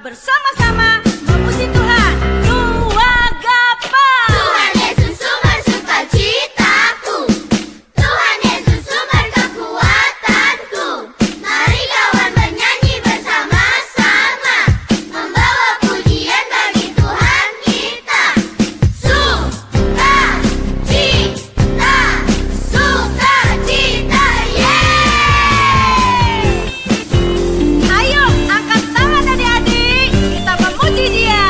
bersama-sama memuji Tuhan. Nuwagapa. Tuhan Yesus sumber sukacitaku, Tuhan Yesus sumber kekuatanku. Mari kawan bernyanyi bersama-sama, membawa pujian bagi Tuhan kita. Sukacita, sukacita, yeay! Ayo angkat tangan adik-adik, kita memuji Dia.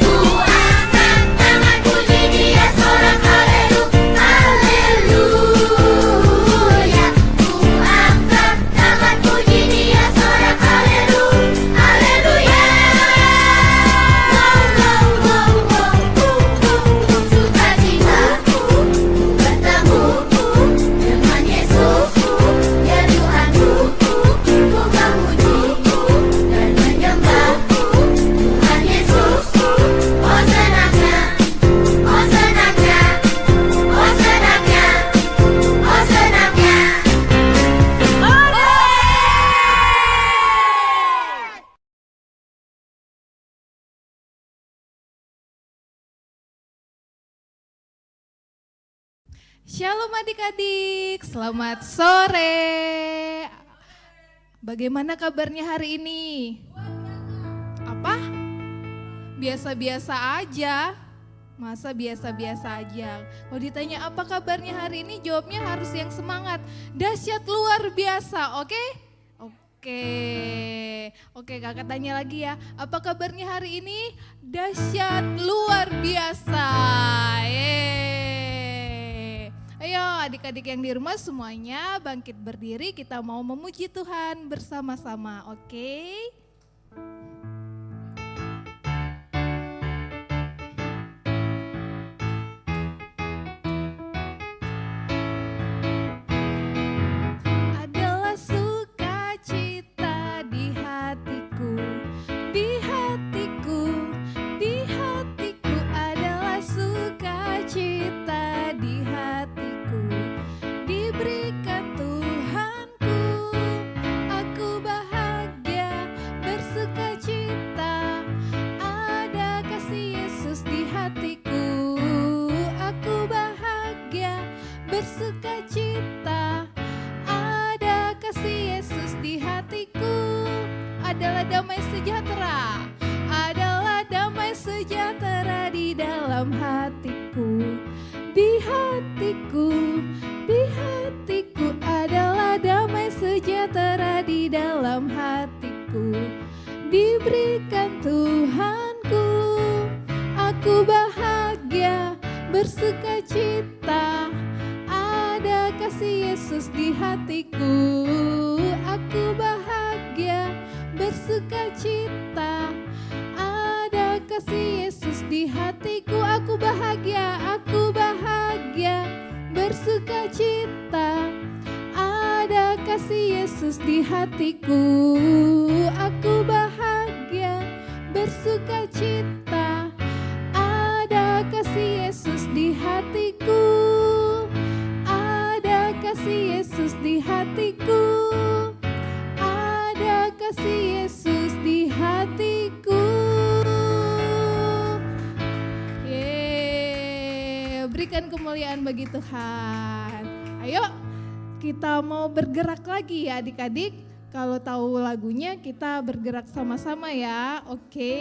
Ku angkat tangan puji Dia, sorak haleluya, haleluya. Ku angkat tangan puji Dia, sorak haleluya, haleluya. Sukacitaku bertemuku dengan Yesusku, ya Tuhanku. Ku memujiku dan menyembahku Tuhan Yesusku. Oh senangnya, oh senangnya, oh senangnya, oh senangnya. Shalom adik-adik, selamat sore. Bagaimana kabarnya hari ini? Apa? Biasa-biasa aja. Masa biasa-biasa aja? Kalau ditanya apa kabarnya hari ini, jawabnya harus yang semangat. Dahsyat luar biasa, oke? Oke, kakak tanya lagi ya. Apa kabarnya hari ini? Dahsyat luar biasa. Ayo adik-adik yang di rumah semuanya bangkit berdiri, kita mau memuji Tuhan bersama-sama, oke? Adalah sukacita di hatiku, di hatiku, di hatiku adalah sukacita di hatiku. Diberikan Tuhanku, aku bahagia bersukacita. Ada kasih Yesus di hatiku, aku bahagia bersukacita. Ada kasih Yesus di hatiku, adalah damai sejahtera, adalah damai sejahtera di dalam hatiku, di hatiku, di hatiku adalah damai sejahtera di dalam hatiku. Diberikan Tuhanku, aku bahagia bersukacita. Ada kasih Yesus di hatiku, aku bahagia bersukacita. Ada kasih Yesus di hatiku, aku bahagia bersukacita. Ada kasih Yesus di hatiku, aku bahagia bersukacita. Ada kasih Yesus di hatiku, ada kasih Yesus di hatiku, ada kasih Yesus di hatiku. Berikan kemuliaan bagi Tuhan. Ayo kita mau bergerak lagi ya adik-adik. Kalau tahu lagunya kita bergerak sama-sama ya, oke?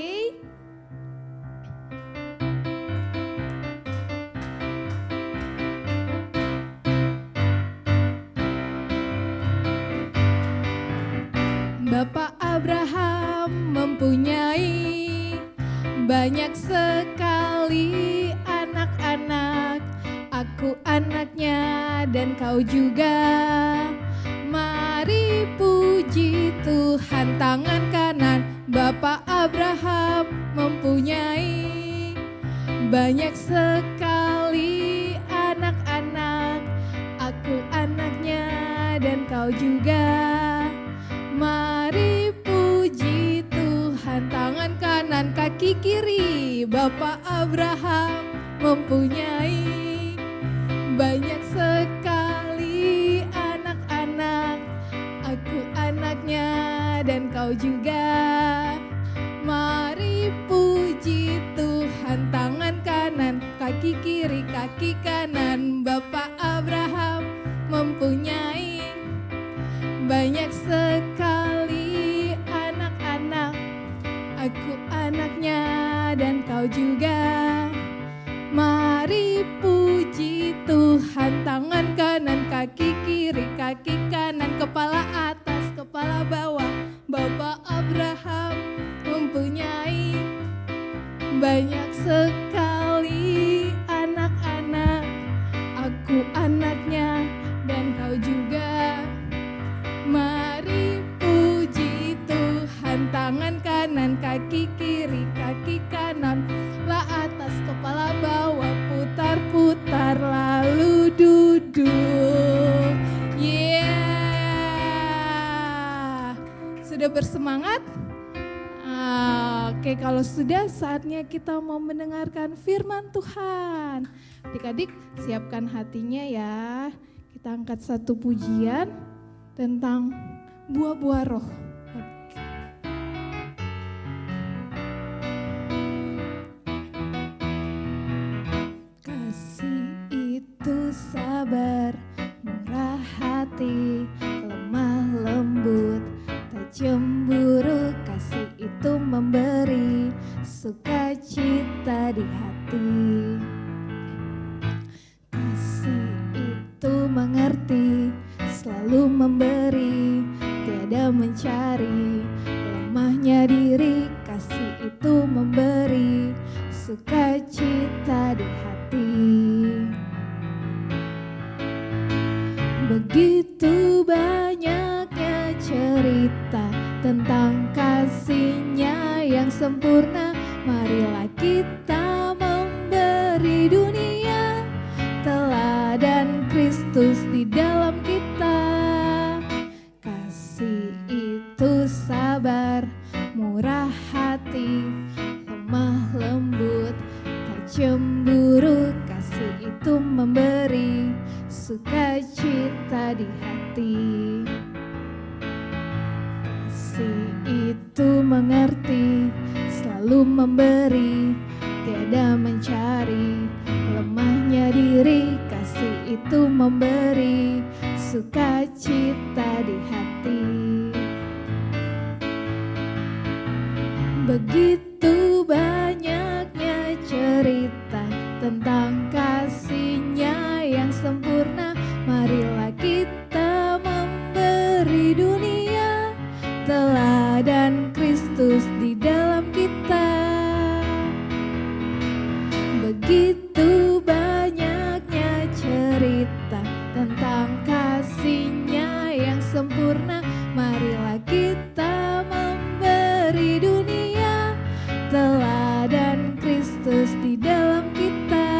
Bapak Abraham mempunyai banyak sekali anak-anak. Aku anaknya dan kau juga. Mari puji Tuhan. Tangan kanan. Bapak Abraham mempunyai banyak sekali anak-anak. Aku anaknya dan kau juga. Mari puji Tuhan. Tangan kanan, kaki kiri. Bapak Abraham mempunyai banyak sekali anak-anak. Aku anaknya dan kau juga. Tuhan. Bapak Abraham mempunyai banyak sekali anak-anak. Aku anaknya dan kau juga. Mari puji Tuhan. Tangan kanan, kaki kiri, kaki kanan, kepala atas, kepala bawah. Bapak Abraham mempunyai banyak sekali anak-anak. Aku anaknya dan kau juga. Mari puji Tuhan. Tangan kanan, kaki kiri, kaki kanan, lah atas, kepala bawah, putar-putar lalu duduk. Yeah. Sudah bersemangat? Oke, kalau sudah saatnya kita mau mendengarkan firman Tuhan. Adik-adik siapkan hatinya ya. Kita angkat satu pujian tentang buah-buah roh. Kasih itu sabar, murah hati, lemah lembut, tak cemburu. Kasih itu memberi sukacita di hati. Kasih itu mengerti, selalu memberi, tiada mencari lemahnya diri. Kasih itu memberi sukacita di hati. Begitu banyaknya cerita tentang kasih-Nya yang sempurna. Marilah kita memberi dunia teladan Kristus di dalam kita. Kasih itu sabar, murah hati, lemah lembut, tak cemburu. Kasih itu memberi sukacita di hati. Kasih itu mengerti, selalu memberi, tiada mencari lemahnya diri. Kasih itu memberi sukacita di hati. Begitu banyaknya cerita tentang kasih-Nya yang sempurna. Marilah kita memberi dunia teladan Kristus di dalam kita. Begitu banyaknya cerita tentang kasih-Nya yang sempurna. Marilah kita memberi dunia teladan Kristus di dalam kita.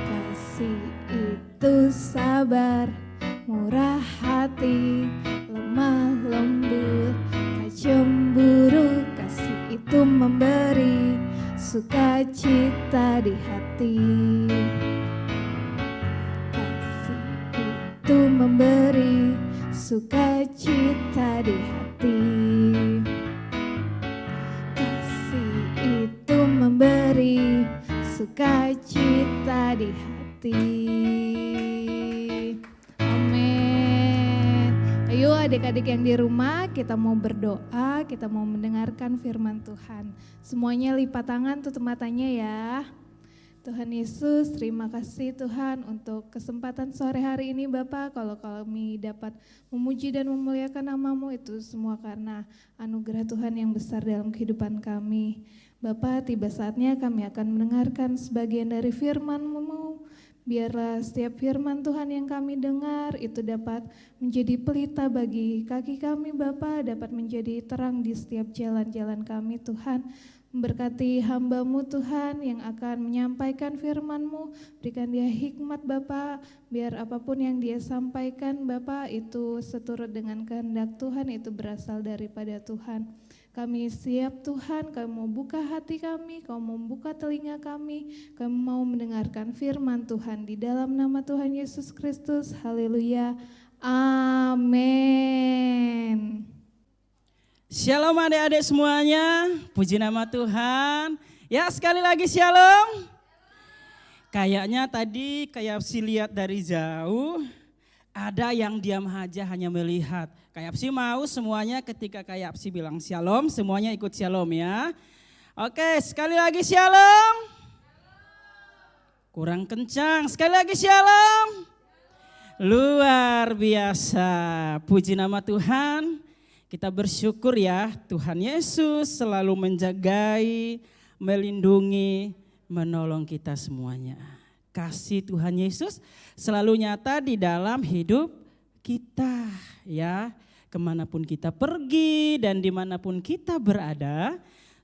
Kasih itu sabar, murah hati, lemah lembut, tak cemburu. Kasih itu memberi sukacita di hati. Kasih itu memberi sukacita di hati. Kasih itu memberi sukacita di hati. Amin. Ayo adik-adik yang di rumah, kita mau berdoa, kita mau mendengarkan firman Tuhan. Semuanya lipat tangan, tutup matanya ya. Tuhan Yesus, terima kasih Tuhan untuk kesempatan sore hari ini Bapak. Kalau kami dapat memuji dan memuliakan nama-Mu, itu semua karena anugerah Tuhan yang besar dalam kehidupan kami. Bapak, tiba saatnya kami akan mendengarkan sebagian dari firman-Mu. Biarlah setiap firman Tuhan yang kami dengar itu dapat menjadi pelita bagi kaki kami Bapak, dapat menjadi terang di setiap jalan-jalan kami Tuhan. Memberkati hamba-Mu Tuhan yang akan menyampaikan firman-Mu, berikan dia hikmat Bapak, biar apapun yang dia sampaikan Bapak itu seturut dengan kehendak Tuhan, itu berasal daripada Tuhan. Kami siap Tuhan, kami mau buka hati kami, kami mau buka telinga kami mau mendengarkan firman Tuhan di dalam nama Tuhan Yesus Kristus. Haleluya. Amin. Shalom adik-adik semuanya, puji nama Tuhan. Ya sekali lagi shalom. Kayaknya tadi kayak si lihat dari jauh, ada yang diam aja hanya melihat. Kayak si mau semuanya ketika kayak si bilang shalom, semuanya ikut shalom ya. Oke, sekali lagi shalom. Kurang kencang, sekali lagi shalom. Luar biasa, puji nama Tuhan. Kita bersyukur ya, Tuhan Yesus selalu menjagai, melindungi, menolong kita semuanya. Kasih Tuhan Yesus selalu nyata di dalam hidup kita ya. Kemanapun kita pergi dan dimanapun kita berada,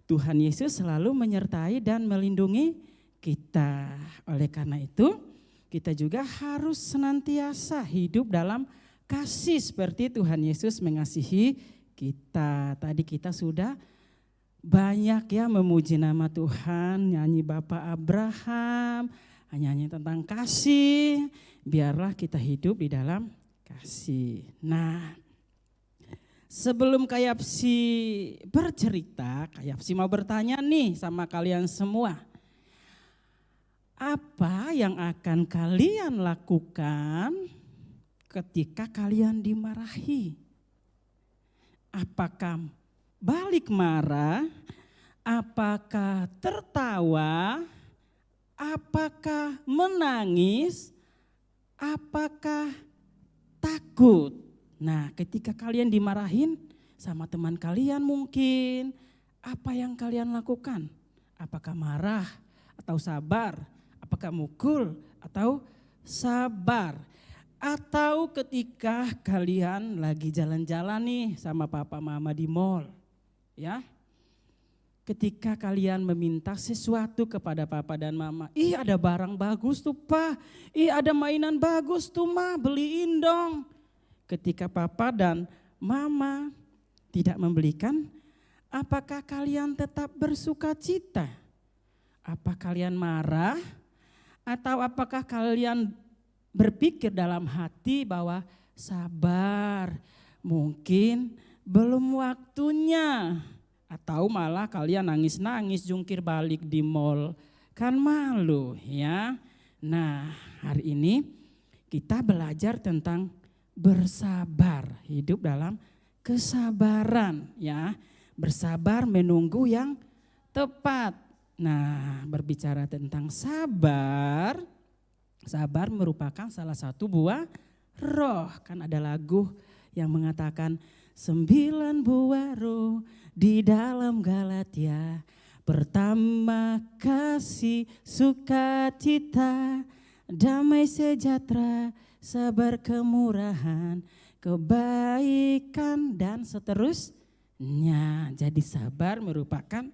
Tuhan Yesus selalu menyertai dan melindungi kita. Oleh karena itu, kita juga harus senantiasa hidup dalam kasih seperti Tuhan Yesus mengasihi kita. Tadi kita sudah banyak ya memuji nama Tuhan, nyanyi Bapak Abraham, nyanyi tentang kasih. Biarlah kita hidup di dalam kasih. Nah, sebelum Kayapsi bercerita, Kayapsi mau bertanya nih sama kalian semua. Apa yang akan kalian lakukan ketika kalian dimarahi? Apakah balik marah? Apakah tertawa? Apakah menangis? Apakah takut? Nah, ketika kalian dimarahin sama teman kalian mungkin, apa yang kalian lakukan? Apakah marah atau sabar? Apakah mukul atau sabar? Atau ketika kalian lagi jalan-jalan nih sama papa mama di mall, ya. Ketika kalian meminta sesuatu kepada papa dan mama, ih ada barang bagus tuh pak, ih ada mainan bagus tuh ma, beliin dong. Ketika papa dan mama tidak membelikan, apakah kalian tetap bersuka cita? Apa kalian marah? Atau apakah kalian berpikir dalam hati bahwa sabar, mungkin belum waktunya. Atau malah kalian nangis-nangis jungkir balik di mall, kan malu ya. Nah, hari ini kita belajar tentang bersabar, hidup dalam kesabaran ya. Bersabar menunggu yang tepat. Nah, berbicara tentang sabar, sabar merupakan salah satu buah roh. Kan ada lagu yang mengatakan 9 buah roh di dalam Galatia. Pertama kasih, sukacita, damai sejahtera, sabar kemurahan, kebaikan dan seterusnya. Jadi sabar merupakan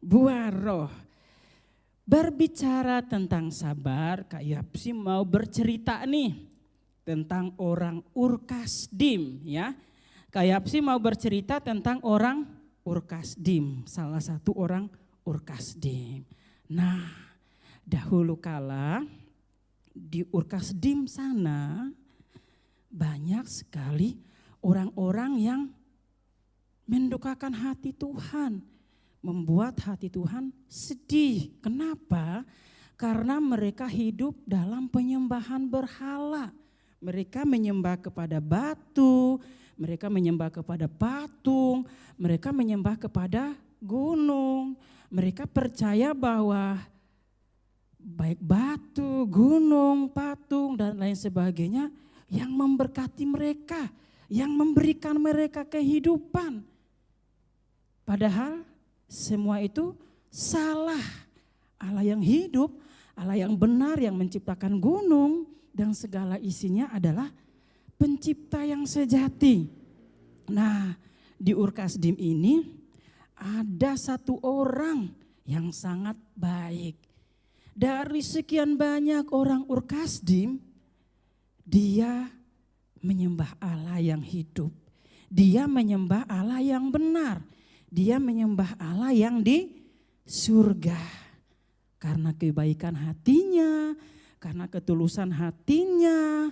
buah roh. Berbicara tentang sabar, Kak Yapsi mau bercerita nih tentang orang Urkasdim ya. Kak Yapsi mau bercerita tentang orang Urkasdim, salah satu orang Urkasdim. Nah, dahulu kala di Urkasdim sana banyak sekali orang-orang yang mendukakan hati Tuhan, membuat hati Tuhan sedih. Kenapa? Karena mereka hidup dalam penyembahan berhala. Mereka menyembah kepada batu, mereka menyembah kepada patung, mereka menyembah kepada gunung. Mereka percaya bahwa baik batu, gunung, patung dan lain sebagainya yang memberkati mereka, yang memberikan mereka kehidupan. Padahal semua itu salah. Allah yang hidup, Allah yang benar yang menciptakan gunung dan segala isinya adalah pencipta yang sejati. Nah, di Urkasdim ini ada satu orang yang sangat baik. Dari sekian banyak orang Urkasdim, dia menyembah Allah yang hidup. Dia menyembah Allah yang benar. Dia menyembah Allah yang di surga. Karena kebaikan hatinya, karena ketulusan hatinya,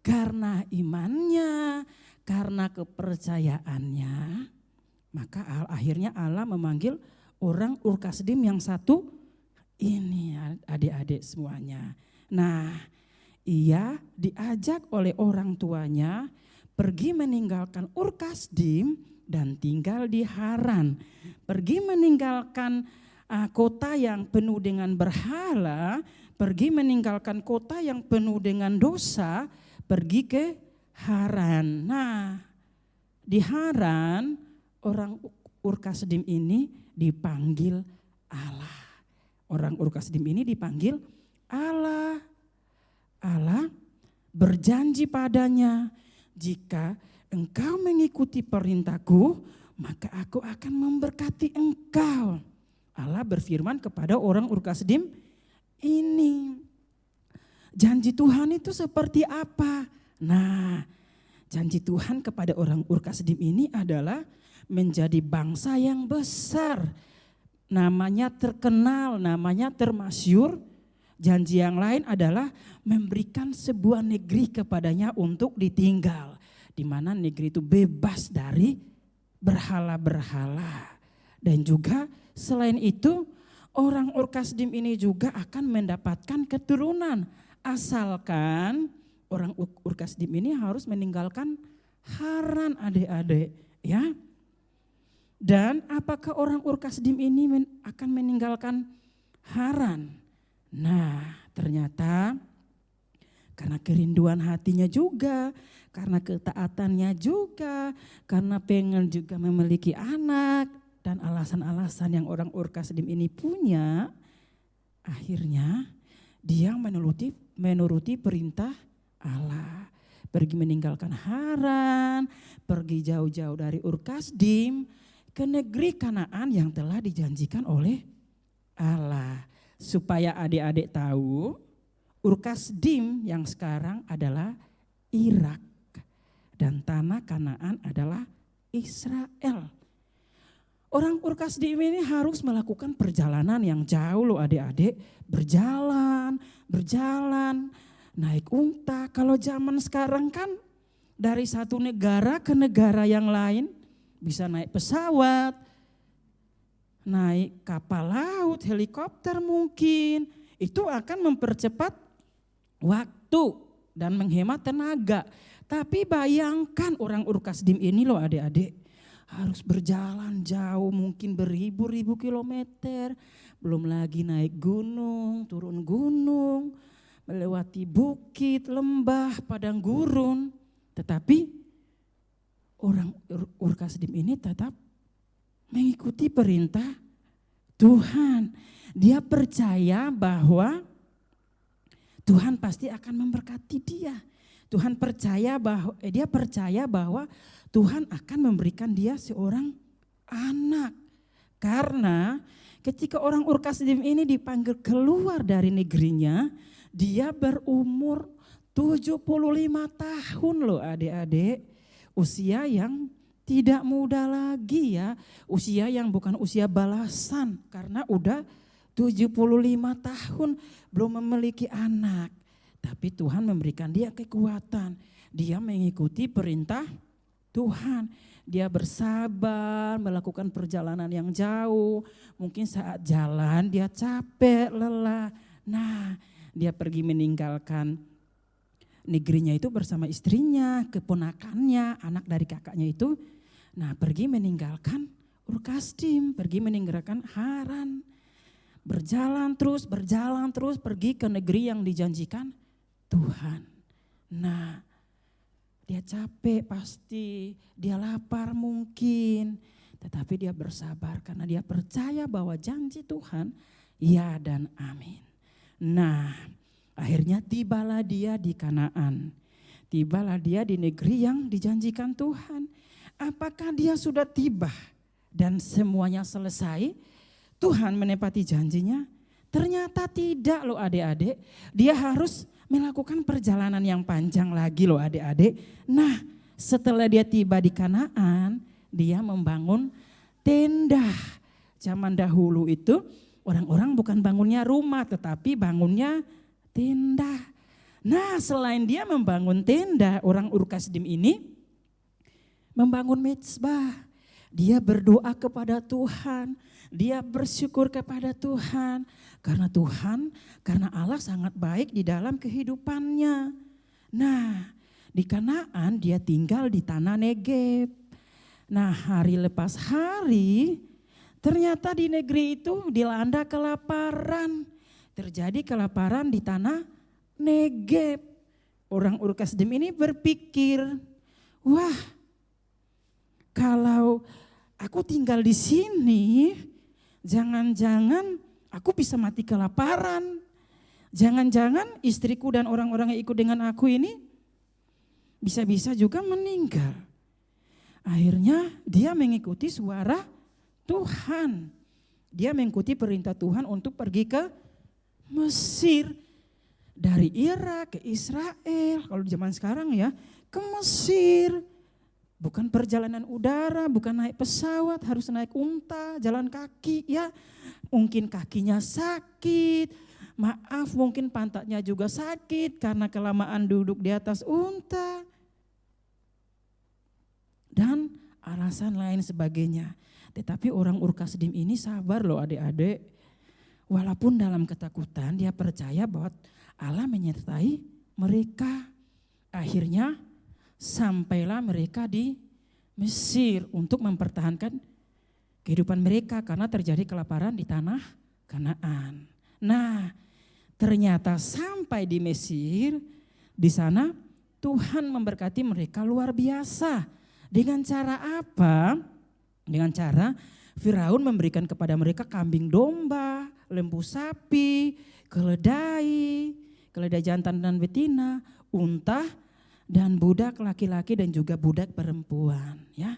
karena imannya, karena kepercayaannya. Maka akhirnya Allah memanggil orang Urkasdim yang satu ini adik-adik semuanya. Nah, ia diajak oleh orang tuanya pergi meninggalkan Ur-Kasdim dan tinggal di Haran. Pergi meninggalkan kota yang penuh dengan berhala, pergi meninggalkan kota yang penuh dengan dosa, pergi ke Haran. Nah, di Haran orang Ur-Kasdim ini dipanggil Allah. Orang Ur-Kasdim ini dipanggil Allah. Allah berjanji padanya, jika engkau mengikuti perintahku, maka aku akan memberkati engkau. Allah berfirman kepada orang Ur-Kasdim ini. Janji Tuhan itu seperti apa? Nah, janji Tuhan kepada orang Ur-Kasdim ini adalah menjadi bangsa yang besar. Namanya terkenal, namanya termasyur. Janji yang lain adalah memberikan sebuah negeri kepadanya untuk ditinggal. Di mana negeri itu bebas dari berhala-berhala. Dan juga selain itu orang Ur-Kasdim ini juga akan mendapatkan keturunan. Asalkan orang Ur-Kasdim ini harus meninggalkan Haran adik-adik. Ya. Dan apakah orang Ur-Kasdim ini akan meninggalkan Haran? Nah, ternyata karena kerinduan hatinya juga, karena ketaatannya juga, karena pengen juga memiliki anak, dan alasan-alasan yang orang Ur-Kasdim ini punya, akhirnya dia menuruti perintah Allah. Pergi meninggalkan Haran, pergi jauh-jauh dari Ur-Kasdim ke negeri Kanaan yang telah dijanjikan oleh Allah. Supaya adik-adik tahu, Ur-Kasdim yang sekarang adalah Irak dan tanah Kanaan adalah Israel. Orang Ur-Kasdim ini harus melakukan perjalanan yang jauh loh adik-adik. Berjalan, naik unta. Kalau zaman sekarang kan dari satu negara ke negara yang lain bisa naik pesawat, naik kapal laut, helikopter mungkin. Itu akan mempercepat waktu dan menghemat tenaga. Tapi bayangkan orang Ur-Kasdim ini loh adik-adik. Harus berjalan jauh mungkin beribu-ribu kilometer. Belum lagi naik gunung, turun gunung. Melewati bukit, lembah, padang gurun. Tetapi orang Ur-Kasdim ini tetap mengikuti perintah Tuhan. Dia percaya bahwa Tuhan pasti akan memberkati dia. Dia percaya bahwa Tuhan akan memberikan dia seorang anak. Karena ketika orang Ur-Kasdim ini dipanggil keluar dari negerinya, dia berumur 75 tahun loh adik-adik. Usia yang tidak muda lagi ya, usia yang bukan usia balasan karena udah 75 tahun belum memiliki anak. Tapi Tuhan memberikan dia kekuatan, dia mengikuti perintah Tuhan. Dia bersabar melakukan perjalanan yang jauh, mungkin saat jalan dia capek, lelah. Nah, dia pergi meninggalkan negerinya itu bersama istrinya, keponakannya, anak dari kakaknya itu. Nah, pergi meninggalkan Ur-Kasdim, pergi meninggalkan Haran. Berjalan terus, pergi ke negeri yang dijanjikan Tuhan. Nah, dia capek pasti, dia lapar mungkin. Tetapi dia bersabar karena dia percaya bahwa janji Tuhan ya dan amin. Nah, akhirnya tibalah dia di Kanaan. Tibalah dia di negeri yang dijanjikan Tuhan. Apakah dia sudah tiba dan semuanya selesai? Tuhan menepati janjinya? Ternyata tidak loh adik-adik. Dia harus melakukan perjalanan yang panjang lagi loh adik-adik. Nah, setelah dia tiba di Kanaan, dia membangun tenda. Zaman dahulu itu orang-orang bukan bangunnya rumah tetapi bangunnya tenda. Nah, selain dia membangun tenda, orang Ur-Kasdim ini membangun mezbah. dia berdoa kepada Tuhan, dia bersyukur kepada Tuhan. Karena Allah sangat baik di dalam kehidupannya. Nah, di Kanaan dia tinggal di tanah Negeb. Nah, hari lepas hari ternyata di negeri itu dilanda kelaparan. Terjadi kelaparan di tanah Negeb. Orang Ur-Kasdim ini berpikir, wah, kalau aku tinggal di sini, jangan-jangan aku bisa mati kelaparan. Jangan-jangan istriku dan orang-orang yang ikut dengan aku ini bisa-bisa juga meninggal. Akhirnya dia mengikuti suara Tuhan. Dia mengikuti perintah Tuhan untuk pergi ke Mesir. Dari Irak ke Israel, kalau zaman sekarang ya, ke Mesir. Bukan perjalanan udara, bukan naik pesawat, harus naik unta, jalan kaki ya. Mungkin kakinya sakit, maaf mungkin pantatnya juga sakit karena kelamaan duduk di atas unta. Dan alasan lain sebagainya. Tetapi orang Ur-Kasdim ini sabar loh adik-adik. Walaupun dalam ketakutan dia percaya bahwa Allah menyertai mereka. Akhirnya sampailah mereka di Mesir untuk mempertahankan kehidupan mereka karena terjadi kelaparan di tanah Kanaan. Nah, ternyata sampai di Mesir, di sana Tuhan memberkati mereka luar biasa. Dengan cara apa? Dengan cara Firaun memberikan kepada mereka kambing domba, lembu sapi, keledai jantan dan betina, unta dan budak laki-laki dan juga budak perempuan. Ya,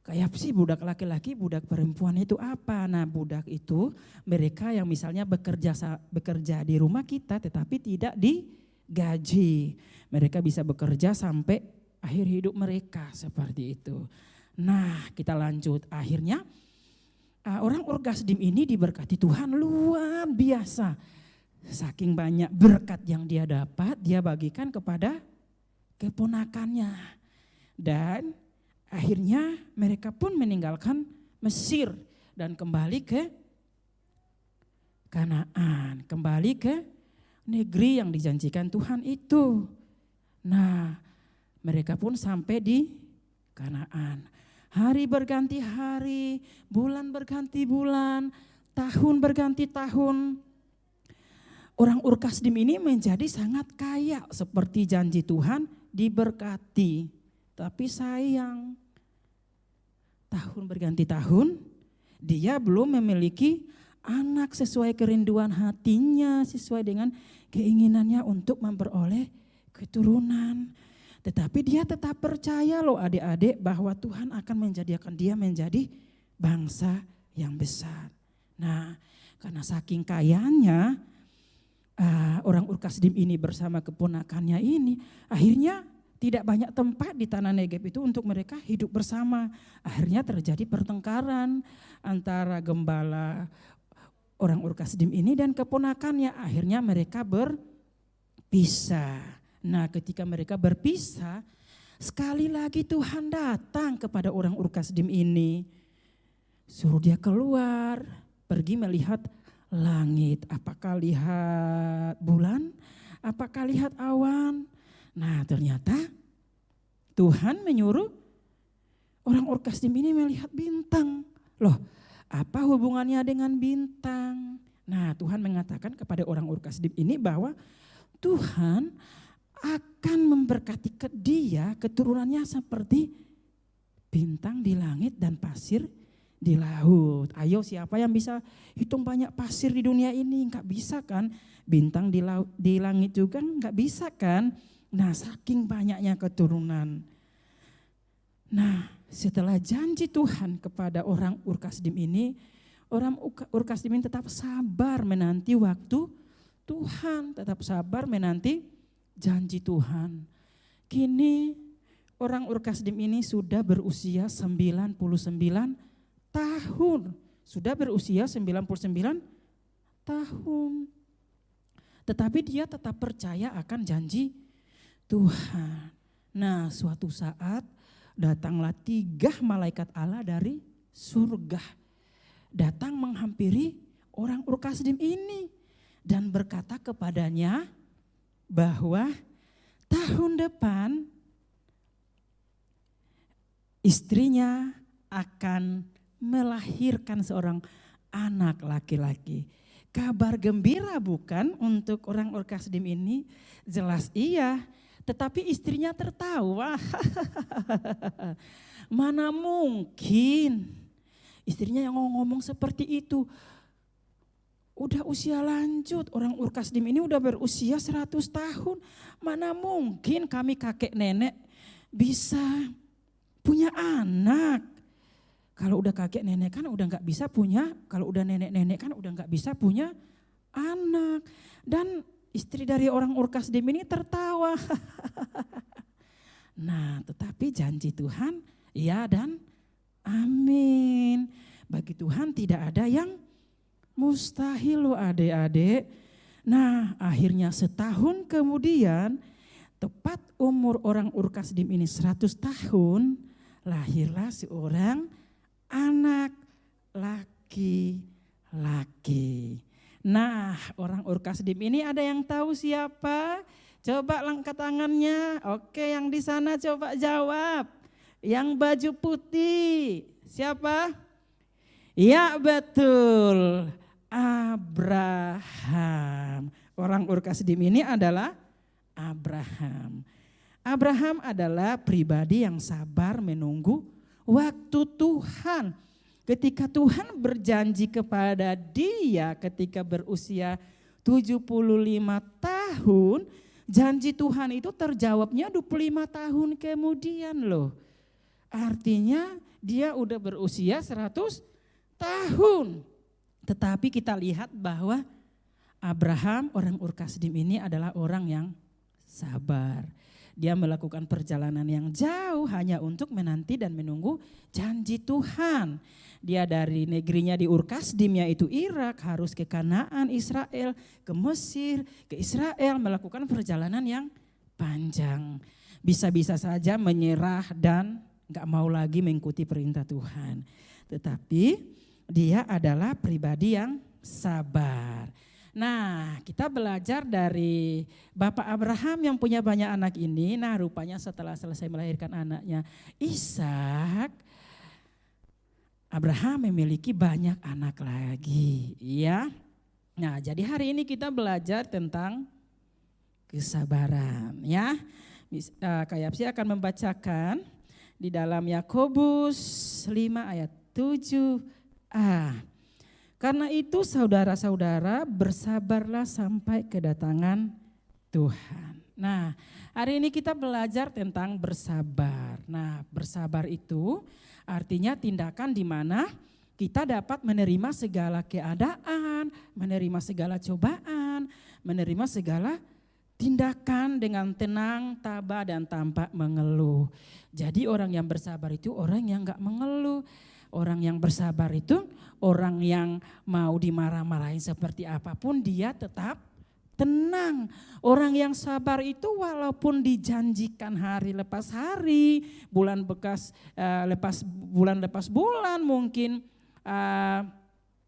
kayak sih budak laki-laki, budak perempuan itu apa? Nah, budak itu mereka yang misalnya bekerja di rumah kita tetapi tidak digaji. Mereka bisa bekerja sampai akhir hidup mereka seperti itu. Nah, kita lanjut. Akhirnya orang Ur-Kasdim ini diberkati Tuhan luar biasa. Saking banyak berkat yang dia dapat, dia bagikan kepada keponakannya. Dan akhirnya mereka pun meninggalkan Mesir dan kembali ke Kanaan, kembali ke negeri yang dijanjikan Tuhan itu. Nah, mereka pun sampai di Kanaan. Hari berganti hari, bulan berganti bulan, tahun berganti tahun. Orang Ur-Kasdim ini menjadi sangat kaya seperti janji Tuhan, diberkati. Tapi sayang, tahun berganti tahun, dia belum memiliki anak sesuai kerinduan hatinya, sesuai dengan keinginannya untuk memperoleh keturunan. Tetapi dia tetap percaya loh adik-adik bahwa Tuhan akan menjadikan dia menjadi bangsa yang besar. Nah, karena saking kayanya orang Ur-Kasdim ini bersama keponakannya ini akhirnya tidak banyak tempat di tanah Negeb itu untuk mereka hidup bersama. Akhirnya terjadi pertengkaran antara gembala orang Ur-Kasdim ini dan keponakannya. Akhirnya mereka berpisah. Nah, ketika mereka berpisah, sekali lagi Tuhan datang kepada orang Ur-Kasdim ini. Suruh dia keluar, pergi melihat langit. Apakah lihat bulan? Apakah lihat awan? Nah, ternyata Tuhan menyuruh orang Ur-Kasdim ini melihat bintang. Loh, apa hubungannya dengan bintang? Nah, Tuhan mengatakan kepada orang Ur-Kasdim ini bahwa Tuhan akan memberkati dia keturunannya seperti bintang di langit dan pasir di laut. Ayo, siapa yang bisa hitung banyak pasir di dunia ini? Enggak bisa kan? Bintang di laut, di langit juga enggak bisa kan? Nah, saking banyaknya keturunan. Nah, setelah janji Tuhan kepada orang Ur-Kasdim ini, orang Ur-Kasdim ini tetap sabar menanti waktu Tuhan, tetap sabar menanti janji Tuhan. Kini orang Ur-Kasdim ini sudah berusia 99 tahun. Sudah berusia 99 tahun. Tetapi dia tetap percaya akan janji Tuhan. Nah, suatu saat datanglah 3 malaikat Allah dari surga. Datang menghampiri orang Ur Kasdim ini dan berkata kepadanya bahwa tahun depan istrinya akan melahirkan seorang anak laki-laki. Kabar gembira bukan untuk orang Ur Kasdim ini? Jelas iya, tetapi istrinya tertawa. Mana mungkin istrinya yang ngomong seperti itu. Udah usia lanjut, orang Ur Kasdim ini udah berusia 100 tahun. Mana mungkin kami kakek nenek bisa punya anak. Kalau udah kakek nenek kan udah gak bisa punya, kalau udah nenek-nenek kan udah gak bisa punya anak. Dan istri dari orang Ur Kasdim ini tertawa. Nah, tetapi janji Tuhan ya dan amin. Bagi Tuhan tidak ada yang mustahil loh adik-adik. Nah, akhirnya setahun kemudian tepat umur orang Ur Kasdim ini 100 tahun, lahirlah seorang anak laki-laki. Nah, orang Ur Kasdim ini ada yang tahu siapa? Coba angkat tangannya. Oke, yang di sana coba jawab. Yang baju putih, siapa? Ya betul, Abraham. Orang Ur Kasdim ini adalah Abraham. Abraham adalah pribadi yang sabar menunggu waktu Tuhan. Ketika Tuhan berjanji kepada dia ketika berusia 75 tahun, janji Tuhan itu terjawabnya 25 tahun kemudian loh. Artinya dia udah berusia 100 tahun. Tetapi kita lihat bahwa Abraham, orang Ur Kasdim ini adalah orang yang sabar. Dia melakukan perjalanan yang jauh hanya untuk menanti dan menunggu janji Tuhan. Dia dari negerinya di Ur Kasdim yaitu Irak harus ke Kanaan, Israel, ke Mesir, ke Israel, melakukan perjalanan yang panjang. Bisa-bisa saja menyerah dan gak mau lagi mengikuti perintah Tuhan. Tetapi dia adalah pribadi yang sabar. Nah, kita belajar dari Bapak Abraham yang punya banyak anak ini. Nah, rupanya setelah selesai melahirkan anaknya Ishak, Abraham memiliki banyak anak lagi, ya. Nah, jadi hari ini kita belajar tentang kesabaran, ya. Kak Yapsi akan membacakan di dalam Yakobus 5 ayat 7a. Karena itu saudara-saudara bersabarlah sampai kedatangan Tuhan. Nah, hari ini kita belajar tentang bersabar. Nah, bersabar itu artinya tindakan di mana kita dapat menerima segala keadaan, menerima segala cobaan, menerima segala tindakan dengan tenang, tabah dan tanpa mengeluh. Jadi orang yang bersabar itu orang yang gak mengeluh. Orang yang bersabar itu orang yang mau dimarah-marahin seperti apapun dia tetap tenang. Orang yang sabar itu walaupun dijanjikan hari lepas hari, bulan lepas bulan mungkin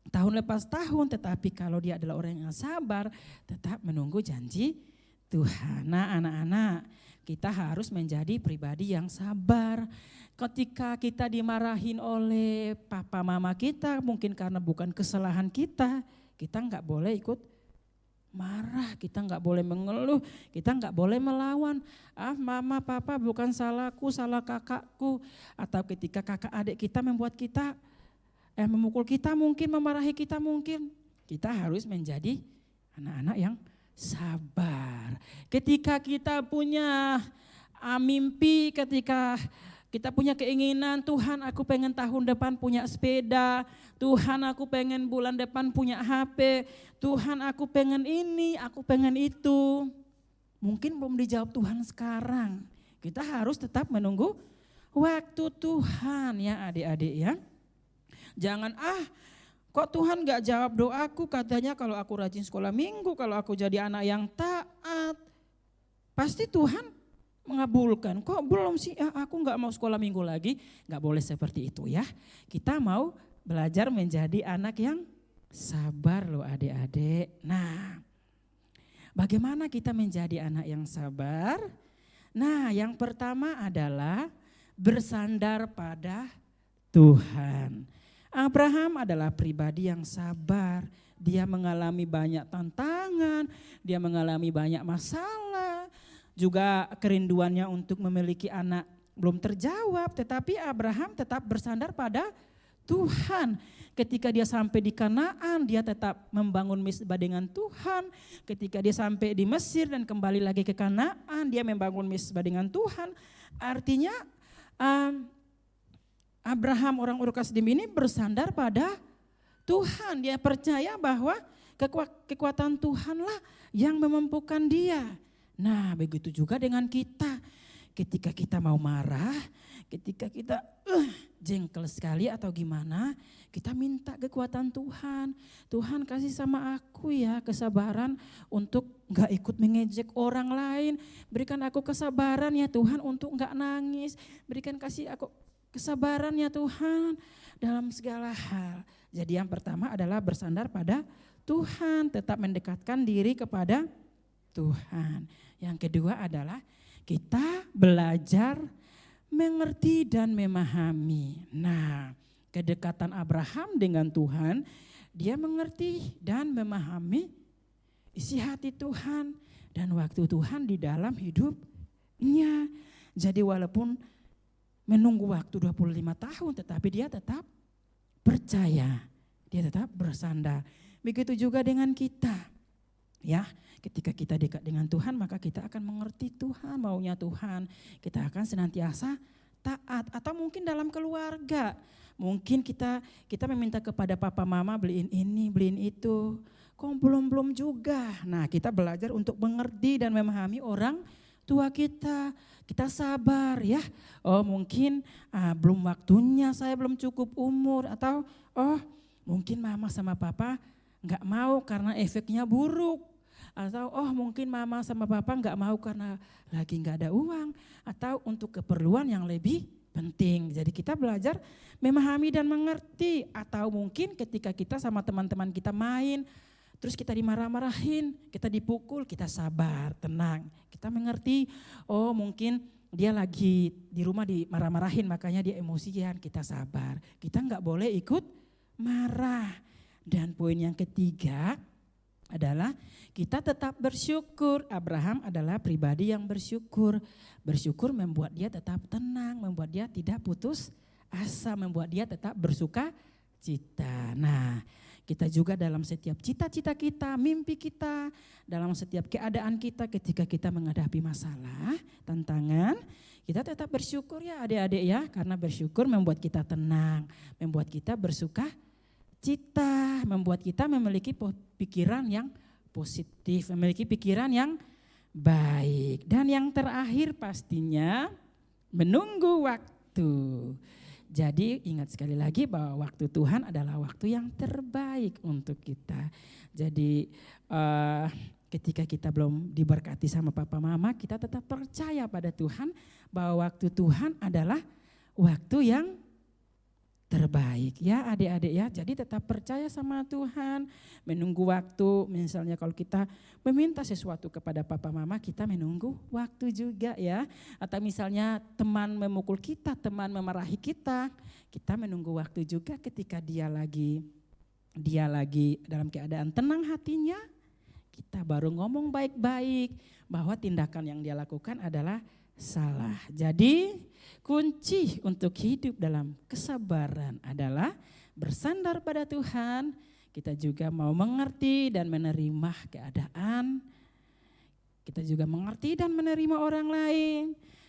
tahun lepas tahun, tetapi kalau dia adalah orang yang sabar tetap menunggu janji Tuhan. Nah, anak-anak, kita harus menjadi pribadi yang sabar. Ketika kita dimarahin oleh papa mama kita, mungkin karena bukan kesalahan kita nggak boleh ikut marah, kita nggak boleh mengeluh, kita nggak boleh melawan. Mama papa bukan salahku, salah kakakku. Atau ketika kakak adik kita membuat kita memukul kita mungkin, memarahi kita mungkin, kita harus menjadi anak-anak yang sabar. Ketika kita punya mimpi, ketika kita punya keinginan, Tuhan aku pengen tahun depan punya sepeda, Tuhan aku pengen bulan depan punya HP, Tuhan aku pengen ini, aku pengen itu. Mungkin belum dijawab Tuhan sekarang. Kita harus tetap menunggu waktu Tuhan ya adik-adik ya. Jangan kok Tuhan gak jawab doaku, katanya kalau aku rajin sekolah minggu, kalau aku jadi anak yang taat. Pasti Tuhan mengabulkan. Kok belum sih? Aku nggak mau sekolah minggu lagi. Nggak boleh seperti itu ya. Kita mau belajar menjadi anak yang sabar loh adik-adik. Nah, bagaimana kita menjadi anak yang sabar? Nah, yang pertama adalah bersandar pada Tuhan. Abraham adalah pribadi yang sabar. Dia mengalami banyak tantangan, dia mengalami banyak masalah. Juga kerinduannya untuk memiliki anak belum terjawab, tetapi Abraham tetap bersandar pada Tuhan. Ketika dia sampai di Kanaan, dia tetap membangun mezbah dengan Tuhan. Ketika dia sampai di Mesir dan kembali lagi ke Kanaan, dia membangun mezbah dengan Tuhan. Artinya Abraham orang Ur Kasdim ini bersandar pada Tuhan. Dia percaya bahwa kekuatan Tuhanlah yang memampukan dia. Nah, begitu juga dengan kita. Ketika kita mau marah, ketika kita jengkel sekali atau gimana, kita minta kekuatan Tuhan. Tuhan kasih sama aku ya kesabaran untuk gak ikut mengejek orang lain. Berikan aku kesabaran ya Tuhan untuk gak nangis. Berikan kasih aku kesabaran ya Tuhan dalam segala hal. Jadi yang pertama adalah bersandar pada Tuhan, tetap mendekatkan diri kepada Tuhan. Yang kedua adalah kita belajar mengerti dan memahami. Nah, kedekatan Abraham dengan Tuhan, dia mengerti dan memahami isi hati Tuhan dan waktu Tuhan di dalam hidupnya. Jadi walaupun menunggu waktu 25 tahun tetapi dia tetap percaya, dia tetap bersandar. Begitu juga dengan kita. Ya, ketika kita dekat dengan Tuhan maka kita akan mengerti Tuhan, maunya Tuhan. Kita akan senantiasa taat. Atau mungkin dalam keluarga, mungkin kita meminta kepada papa mama beliin ini, beliin itu. Kok belum juga. Nah, kita belajar untuk mengerti dan memahami orang tua kita. Kita sabar ya. Oh mungkin belum waktunya, saya belum cukup umur. Atau mungkin mama sama papa gak mau karena efeknya buruk. Atau mungkin mama sama papa gak mau karena lagi gak ada uang. Atau untuk keperluan yang lebih penting. Jadi kita belajar memahami dan mengerti. Atau mungkin ketika kita sama teman-teman kita main, terus kita dimarah-marahin, kita dipukul, kita sabar, tenang. Kita mengerti, mungkin dia lagi di rumah dimarah-marahin makanya dia emosian, kita sabar. Kita gak boleh ikut marah. Dan poin yang ketiga adalah kita tetap bersyukur. Abraham adalah pribadi yang bersyukur. Bersyukur membuat dia tetap tenang, membuat dia tidak putus asa, membuat dia tetap bersuka cita. Nah, kita juga dalam setiap cita-cita kita, mimpi kita, dalam setiap keadaan kita ketika kita menghadapi masalah, tantangan, kita tetap bersyukur ya adik-adik ya. Karena bersyukur membuat kita tenang, membuat kita bersuka cita, membuat kita memiliki pikiran yang positif, memiliki pikiran yang baik. Dan yang terakhir pastinya menunggu waktu. Jadi ingat sekali lagi bahwa waktu Tuhan adalah waktu yang terbaik untuk kita. Jadi ketika kita belum diberkati sama papa mama, kita tetap percaya pada Tuhan bahwa waktu Tuhan adalah waktu yang terbaik ya adik-adik ya. Jadi tetap percaya sama Tuhan, menunggu waktu. Misalnya kalau kita meminta sesuatu kepada papa mama, kita menunggu waktu juga ya. Atau misalnya teman memukul kita, teman memarahi kita, kita menunggu waktu juga ketika dia lagi dalam keadaan tenang hatinya, kita baru ngomong baik-baik bahwa tindakan yang dia lakukan adalah salah. Jadi kunci untuk hidup dalam kesabaran adalah bersandar pada Tuhan. Kita juga mau mengerti dan menerima keadaan. Kita juga mengerti dan menerima orang lain.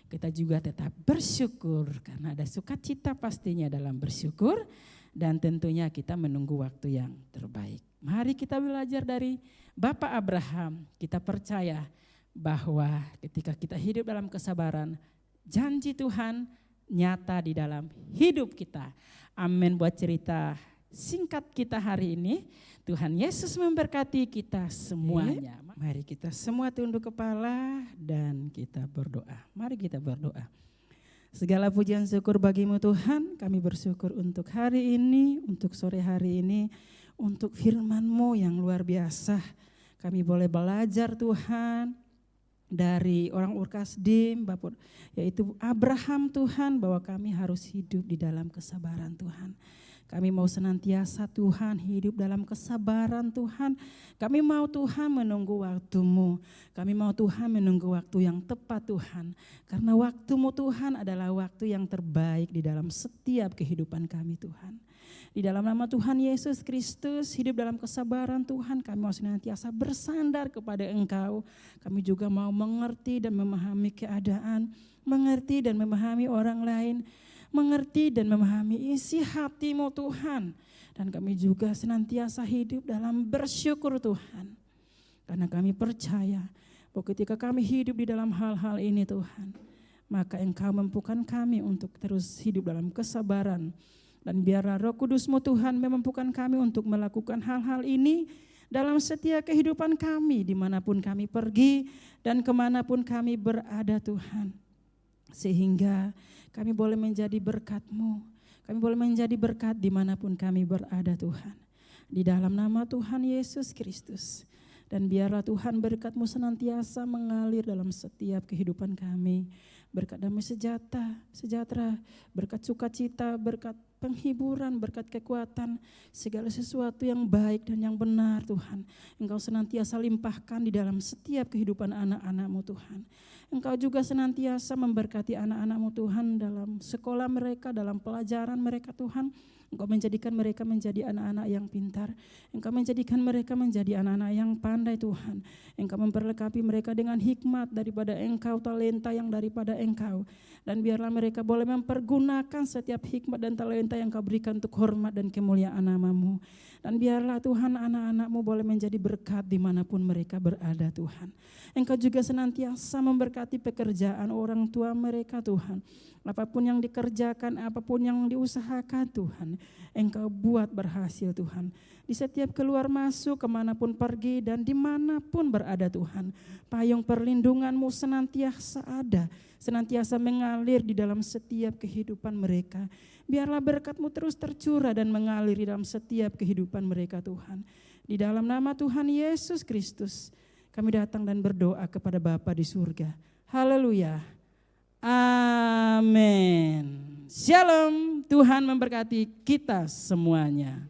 Kita juga tetap bersyukur karena ada sukacita pastinya dalam bersyukur. Dan tentunya kita menunggu waktu yang terbaik. Mari kita belajar dari Bapak Abraham. Kita percaya bahwa ketika kita hidup dalam kesabaran, janji Tuhan nyata di dalam hidup kita. Amin buat cerita singkat kita hari ini. Tuhan Yesus memberkati kita semuanya. Mari kita semua tunduk kepala dan kita berdoa. Mari kita berdoa. Segala pujian syukur bagimu Tuhan, kami bersyukur untuk hari ini, untuk sore hari ini, untuk firman-Mu yang luar biasa. Kami boleh belajar Tuhan dari orang Ur-Kasdim, Bapak, yaitu Abraham Tuhan, bahwa kami harus hidup di dalam kesabaran Tuhan. Kami mau senantiasa Tuhan hidup dalam kesabaran Tuhan. Kami mau Tuhan menunggu waktu-Mu. Kami mau Tuhan menunggu waktu yang tepat Tuhan. Karena waktu-Mu Tuhan adalah waktu yang terbaik di dalam setiap kehidupan kami Tuhan. Di dalam nama Tuhan Yesus Kristus, hidup dalam kesabaran Tuhan, kami mau senantiasa bersandar kepada Engkau. Kami juga mau mengerti dan memahami keadaan, mengerti dan memahami orang lain, mengerti dan memahami isi hati-Mu Tuhan. Dan kami juga senantiasa hidup dalam bersyukur Tuhan. Karena kami percaya bahwa ketika kami hidup di dalam hal-hal ini Tuhan, maka Engkau mampukan kami untuk terus hidup dalam kesabaran. Dan biarlah Roh Kudus-Mu Tuhan memampukan kami untuk melakukan hal-hal ini dalam setiap kehidupan kami, dimanapun kami pergi dan kemanapun kami berada Tuhan. Sehingga kami boleh menjadi berkat-Mu, kami boleh menjadi berkat dimanapun kami berada Tuhan. Di dalam nama Tuhan Yesus Kristus. Dan biarlah Tuhan berkat-Mu senantiasa mengalir dalam setiap kehidupan kami. Berkat damai sejahtera, berkat sukacita, berkat penghiburan, berkat kekuatan, segala sesuatu yang baik dan yang benar Tuhan. Engkau senantiasa limpahkan di dalam setiap kehidupan anak-anak-Mu Tuhan. Engkau juga senantiasa memberkati anak-anak-Mu Tuhan dalam sekolah mereka, dalam pelajaran mereka Tuhan. Engkau menjadikan mereka menjadi anak-anak yang pintar. Engkau menjadikan mereka menjadi anak-anak yang pandai Tuhan. Engkau memperlengkapi mereka dengan hikmat daripada Engkau, talenta yang daripada Engkau. Dan biarlah mereka boleh mempergunakan setiap hikmat dan talenta yang Kau berikan untuk hormat dan kemuliaan nama-Mu. Dan biarlah Tuhan anak-anak-Mu boleh menjadi berkat dimanapun mereka berada Tuhan. Engkau juga senantiasa memberkati pekerjaan orang tua mereka Tuhan. Apapun yang dikerjakan, apapun yang diusahakan Tuhan, Engkau buat berhasil Tuhan. Di setiap keluar masuk, kemanapun pergi dan dimanapun berada Tuhan. Payung perlindungan-Mu senantiasa ada, senantiasa mengalir di dalam setiap kehidupan mereka. Biarlah berkat-Mu terus tercurah dan mengalir di dalam setiap kehidupan mereka Tuhan. Di dalam nama Tuhan Yesus Kristus, kami datang dan berdoa kepada Bapa di surga. Haleluya. Amin. Shalom, Tuhan memberkati kita semuanya.